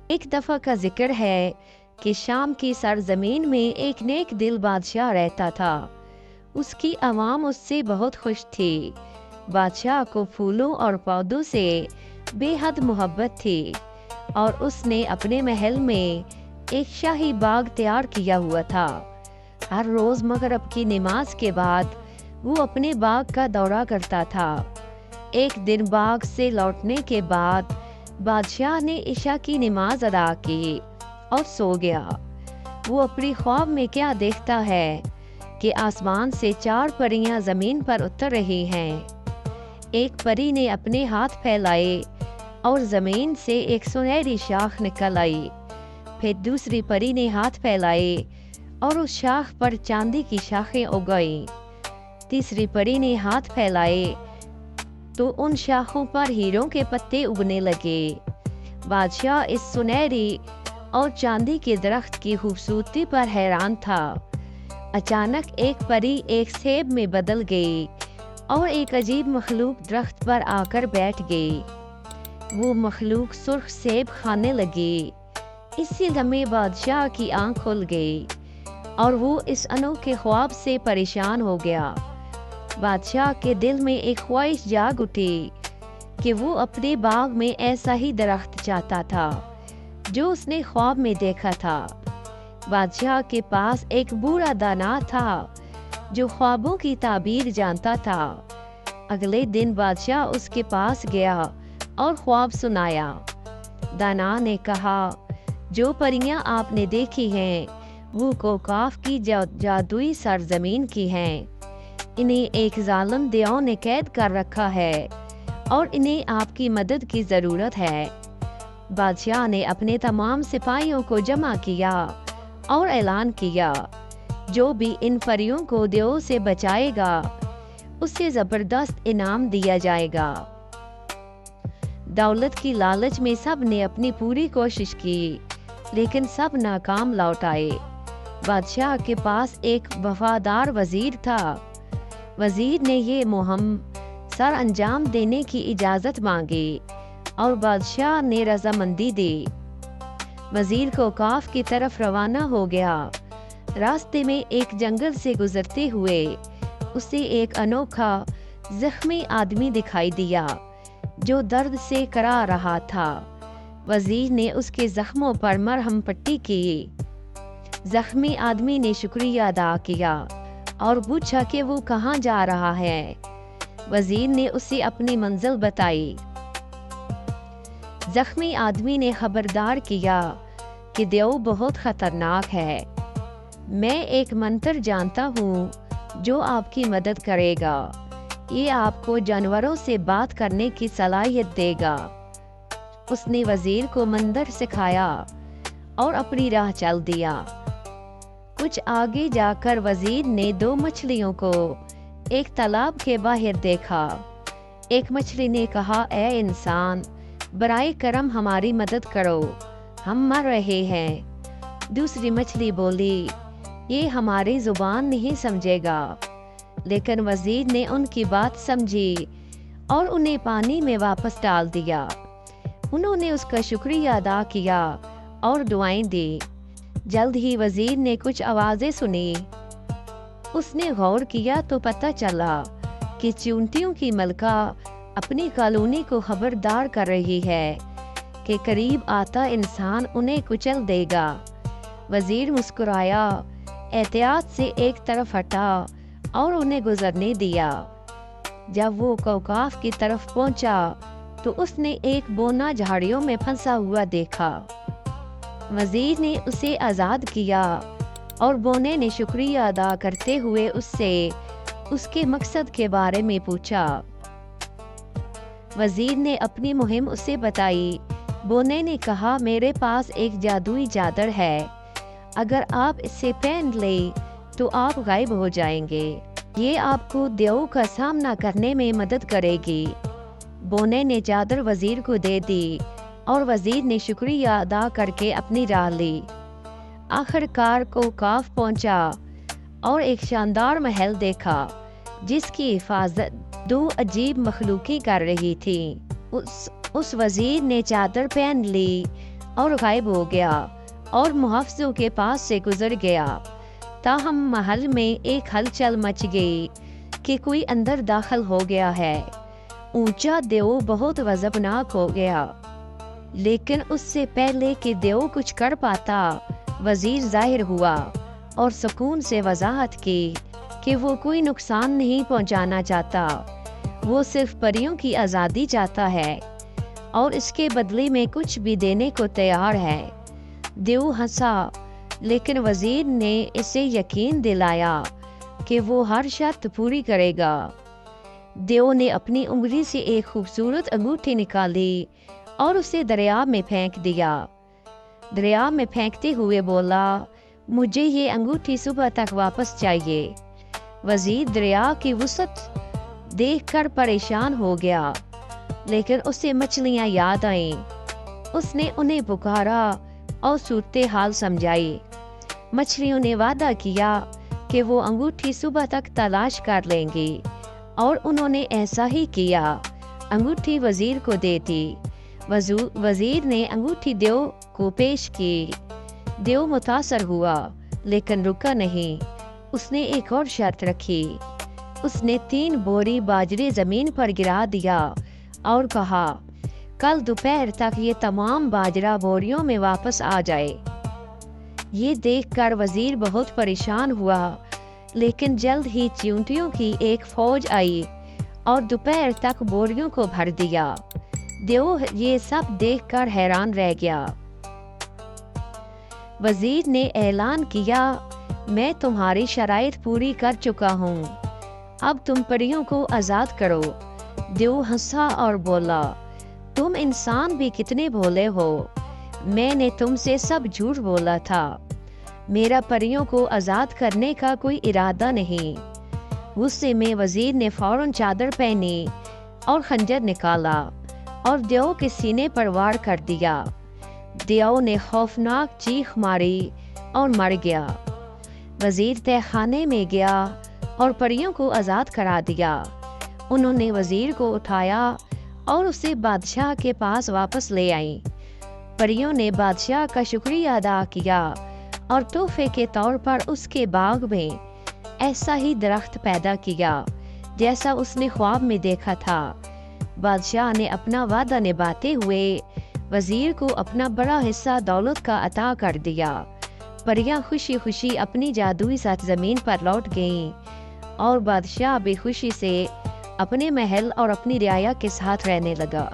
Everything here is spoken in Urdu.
ایک دفعہ کا ذکر ہے کہ شام کی سرزمین میں ایک نیک دل بادشاہ رہتا تھا۔ اس کی عوام اس سے بہت خوش تھی۔ بادشاہ کو پھولوں اور پودوں سے بے حد محبت تھی اور اس نے اپنے محل میں ایک شاہی باغ تیار کیا ہوا تھا۔ ہر روز مغرب کی نماز کے بعد وہ اپنے باغ کا دورہ کرتا تھا۔ ایک دن باغ سے لوٹنے کے بعد بادشاہ نے عشاء کی نماز ادا کی اور سو گیا۔ وہ اپنی خواب میں کیا دیکھتا ہے کہ آسمان سے 4 پریاں زمین پر اتر رہی ہیں۔ ایک پری نے اپنے ہاتھ پھیلائے اور زمین سے ایک سنہری شاخ نکل آئی۔ پھر دوسری پری نے ہاتھ پھیلائے اور اس شاخ پر چاندی کی شاخیں اگائیں۔ تیسری پری نے ہاتھ پھیلائے تو ان شاخوں پر ہیروں کے پتے اگنے لگے۔ بادشاہ اس سنہری اور چاندی کے درخت کی خوبصورتی پر حیران تھا۔ اچانک ایک پری ایک سیب میں بدل گئی اور ایک عجیب مخلوق درخت پر آ کر بیٹھ گئی۔ وہ مخلوق سرخ سیب کھانے لگی۔ اسی لمحے بادشاہ کی آنکھ کھل گئی اور وہ اس انوکھے خواب سے پریشان ہو گیا۔ بادشاہ کے دل میں ایک خواہش جاگ اٹھی کہ وہ اپنے باغ میں ایسا ہی درخت چاہتا تھا جو اس نے خواب میں دیکھا تھا۔ بادشاہ کے پاس ایک بوڑھا دانا تھا جو خوابوں کی تعبیر جانتا تھا۔ اگلے دن بادشاہ اس کے پاس گیا اور خواب سنایا۔ دانا نے کہا، جو پریاں آپ نے دیکھی ہیں وہ کوکاف کی جادوئی سرزمین کی ہیں۔ انہیں ایک ظالم دیو نے قید کر رکھا ہے اور انہیں آپ کی مدد کی ضرورت ہے۔ بادشاہ نے اپنے تمام سپاہیوں کو جمع کیا اور اعلان کیا، جو بھی ان پریوں کو دیو سے بچائے گا اسے زبردست انعام دیا جائے گا۔ دولت کی لالچ میں سب نے اپنی پوری کوشش کی لیکن سب ناکام لوٹ آئے۔ بادشاہ کے پاس ایک وفادار وزیر تھا۔ وزیر نے یہ مہم سر انجام دینے کی اجازت مانگی اور بادشاہ نے رضامندی دی۔ وزیر کوکاف کی طرف روانہ ہو گیا۔ راستے میں ایک جنگل سے گزرتے ہوئے اسے ایک انوکھا زخمی آدمی دکھائی دیا جو درد سے کرا رہا تھا۔ وزیر نے اس کے زخموں پر مرہم پٹی کی۔ زخمی آدمی نے شکریہ ادا کیا اور پوچھا کہ وہ کہاں جا رہا ہے۔ وزیر نے اسے اپنی منزل بتائی۔ زخمی آدمی نے خبردار کیا کہ دیو بہت خطرناک ہے۔ میں ایک منتر جانتا ہوں جو آپ کی مدد کرے گا۔ یہ آپ کو جانوروں سے بات کرنے کی صلاحیت دے گا۔ اس نے وزیر کو منتر سکھایا اور اپنی راہ چل دیا۔ کچھ آگے جا کر وزیر نے 2 مچھلیوں کو ایک تالاب کے باہر دیکھا۔ ایک مچھلی نے کہا، اے انسان، برائے کرم ہماری مدد کرو، ہم مر رہے ہیں۔ دوسری مچھلی بولی، یہ ہماری زبان نہیں سمجھے گا۔ لیکن وزیر نے ان کی بات سمجھی اور انہیں پانی میں واپس ڈال دیا۔ انہوں نے اس کا شکریہ ادا کیا اور دعائیں دی۔ جلد ہی وزیر نے کچھ آوازیں سنی۔ اس نے غور کیا تو پتہ چلا کہ چیونٹیوں کی ملکہ اپنی کالونی کو خبردار کر رہی ہے کہ قریب آتا انسان انہیں کچل دے گا۔ وزیر مسکرایا، احتیاط سے ایک طرف ہٹا اور انہیں گزرنے دیا۔ جب وہ کوکاف کی طرف پہنچا تو اس نے ایک بونا جھاڑیوں میں پھنسا ہوا دیکھا۔ وزیر نے اسے آزاد کیا اور بونے نے شکریہ ادا کرتے ہوئے اس سے اس کے مقصد کے بارے میں پوچھا۔ وزیر نے اپنی مہم اسے بتائی۔ بونے نے کہا، میرے پاس ایک جادوئی چادر ہے، اگر آپ اسے پہن لیں تو آپ غائب ہو جائیں گے۔ یہ آپ کو دیو کا سامنا کرنے میں مدد کرے گی۔ بونے نے چادر وزیر کو دے دی اور وزیر نے شکریہ ادا کر کے اپنی راہ لی۔ آخر کار کوکاف پہنچا اور ایک شاندار محل دیکھا جس کی حفاظت 2 عجیب مخلوقیں کر رہی تھیں۔ اس وزیر نے چادر پہن لی اور غائب ہو گیا اور محافظوں کے پاس سے گزر گیا۔ تاہم محل میں ایک ہلچل مچ گئی کہ کوئی اندر داخل ہو گیا ہے۔ اونچا دیو بہت غضبناک ہو گیا، لیکن اس سے پہلے کہ دیو کچھ کر پاتا، وزیر ظاہر ہوا اور سکون سے وضاحت کی کہ وہ کوئی نقصان نہیں پہنچانا چاہتا، وہ صرف پریوں کی آزادی چاہتا ہے اور اس کے بدلے میں کچھ بھی دینے کو تیار ہے۔ دیو ہنسا، لیکن وزیر نے اسے یقین دلایا کہ وہ ہر شرط پوری کرے گا۔ دیو نے اپنی انگلی سے ایک خوبصورت انگوٹھی نکالی اور اسے دریا میں پھینک دیا۔ دریا میں پھینکتے ہوئے بولا، مجھے یہ انگوٹھی صبح تک واپس چاہیے۔ وزیر دریا کی وسعت دیکھ کر پریشان ہو گیا، لیکن اسے مچھلیاں یاد آئیں۔ اس نے انہیں پکارا اور صورتحال سمجھائی۔ مچھلیوں نے وعدہ کیا کہ وہ انگوٹھی صبح تک تلاش کر لیں گی، اور انہوں نے ایسا ہی کیا۔ انگوٹھی وزیر کو دے دی۔ وزیر نے انگوٹھی دیو کو پیش کی۔ دیو متاثر ہوا، لیکن رکا نہیں۔ اس نے ایک اور شرط رکھی۔ اس نے 3 بوری باجرے زمین پر گرا دیا اور کہا، کل دوپہر تک یہ تمام باجرہ بوریوں میں واپس آ جائے۔ یہ دیکھ کر وزیر بہت پریشان ہوا، لیکن جلد ہی چیونٹیوں کی ایک فوج آئی اور دوپہر تک بوریوں کو بھر دیا۔ دیو یہ سب دیکھ کر حیران رہ گیا۔ وزیر نے اعلان کیا، میں تمہاری شرائط پوری کر چکا ہوں، اب تم پریوں کو آزاد کرو۔ دیو ہنسا اور بولا، تم انسان بھی کتنے بھولے ہو، میں نے تم سے سب جھوٹ بولا تھا، میرا پریوں کو آزاد کرنے کا کوئی ارادہ نہیں۔ غصے میں وزیر نے فوراً چادر پہنی اور خنجر نکالا اور دیو کے سینے پر وار کر دیا۔ دیو نے خوفناک چیخ ماری اور مر گیا۔ وزیر تہہ خانے میں گیا اور پریوں کو آزاد کرا دیا۔ انہوں نے وزیر کو اٹھایا اور اسے بادشاہ کے پاس واپس لے آئیں۔ پریوں نے بادشاہ کا شکریہ ادا کیا اور تحفے کے طور پر اس کے باغ میں ایسا ہی درخت پیدا کیا جیسا اس نے خواب میں دیکھا تھا۔ بادشاہ نے اپنا وعدہ نبھاتے ہوئے وزیر کو اپنا بڑا حصہ دولت کا عطا کر دیا۔ پریاں خوشی خوشی اپنی جادوئی سرزمین پر لوٹ گئیں اور بادشاہ بھی خوشی سے اپنے محل اور اپنی رعایا کے ساتھ رہنے لگا۔